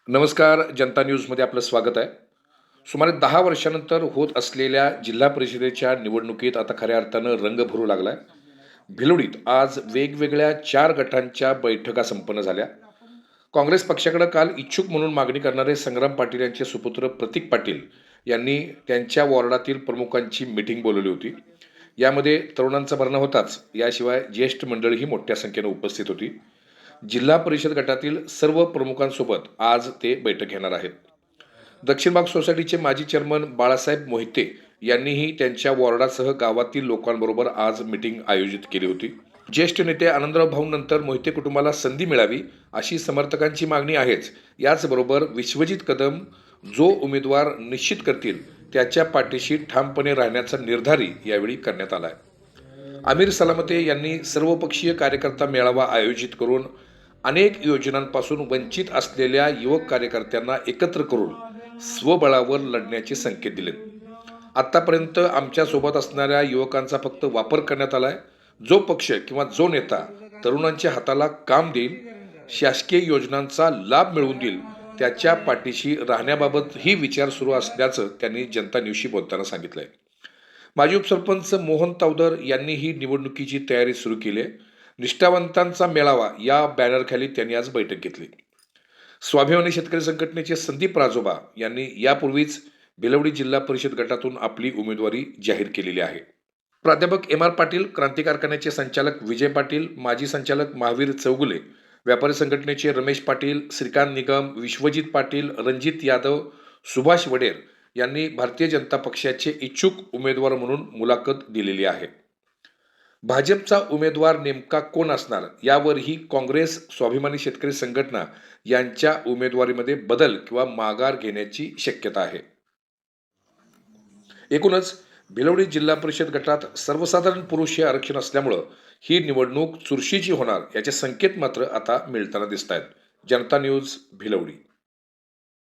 नमस्कार. जनता न्यूजमध्ये आपलं स्वागत आहे. सुमारे 10 वर्षानंतर होत असलेल्या जिल्हा परिषदेच्या निवडणुकीत आता खऱ्या अर्थानं रंग भरू लागलाय. भिलवडीत आज वेगवेगळ्या 4 गटांच्या बैठका संपन्न झाल्या. काँग्रेस पक्षाकडे काल इच्छुक म्हणून मागणी करणारे संग्राम पाटील यांचे सुपुत्र प्रतीक पाटील यांनी त्यांच्या वॉर्डातील प्रमुखांची मीटिंग बोलवली होती. यामध्ये तरुणांचा भरणा होताच, याशिवाय ज्येष्ठ मंडळीही मोठ्या संख्येनं उपस्थित होती. जिल्हा परिषद गटातील सर्व प्रमुखांसोबत आज ते बैठक घेणार आहेत. दक्षिण भाग सोसायटीचे माजी चेअरमन बाळासाहेब मोहिते यांनीही त्यांच्या वॉर्डासह गावातील लोकांबरोबर आज मीटिंग आयोजित केली होती. ज्येष्ठ नेते आनंदराव भाऊ नंतर मोहिते कुटुंबाला संधी मिळावी अशी समर्थकांची मागणी आहेच. याचबरोबर विश्वजित कदम जो उमेदवार निश्चित करतील त्याच्या पाठीशी ठामपणे राहण्याचा निर्धारही यावेळी करण्यात आला आहे. आमिर सलामते यांनी सर्वपक्षीय कार्यकर्ता मेळावा आयोजित करून अनेक योजनांपासून वंचित असलेल्या युवक कार्यकर्त्यांना एकत्र करून स्वबळावर लढण्याचे संकेत दिले. आतापर्यंत आमच्यासोबत असणाऱ्या युवकांचा फक्त वापर करण्यात आलाय. जो पक्ष किंवा जो नेता तरुणांच्या हाताला काम देईल, शासकीय योजनांचा लाभ मिळवून देईल, त्याच्या पाठीशी राहण्याबाबत ही विचार सुरू असल्याचं त्यांनी जनता न्यूजशी बोलताना सांगितलंय. माजी उपसरपंच मोहन तावदर यांनी ही निवडणुकीची तयारी सुरू केली आहे. निष्ठावंतांचा मेळावा या बॅनरखाली त्यांनी आज बैठक घेतली. स्वाभिमानी शेतकरी संघटनेचे संदीप राजोबा यांनी यापूर्वीच भिलवडी जिल्हा परिषद गटातून आपली उमेदवारी जाहीर केलेली आहे. प्राध्यापक एम आर पाटील, क्रांती कारखान्याचे संचालक विजय पाटील, माजी संचालक महावीर चौगुले, व्यापारी संघटनेचे रमेश पाटील, श्रीकांत निगम, विश्वजित पाटील, रणजित यादव, सुभाष वडेर यांनी भारतीय जनता पक्षाचे इच्छुक उमेदवार म्हणून मुलाखत दिलेली आहे. भाजपचा उमेदवार नेमका कोण असणार यावरही काँग्रेस, स्वाभिमानी शेतकरी संघटना यांच्या उमेदवारीमध्ये बदल किंवा माघार घेण्याची शक्यता आहे. एकूणच भिलवडी जिल्हा परिषद गटात सर्वसाधारण पुरुष हे आरक्षण असल्यामुळं ही निवडणूक चुरशीची होणार याचे संकेत मात्र आता मिळताना दिसत आहेत. जनता न्यूज, भिलवडी.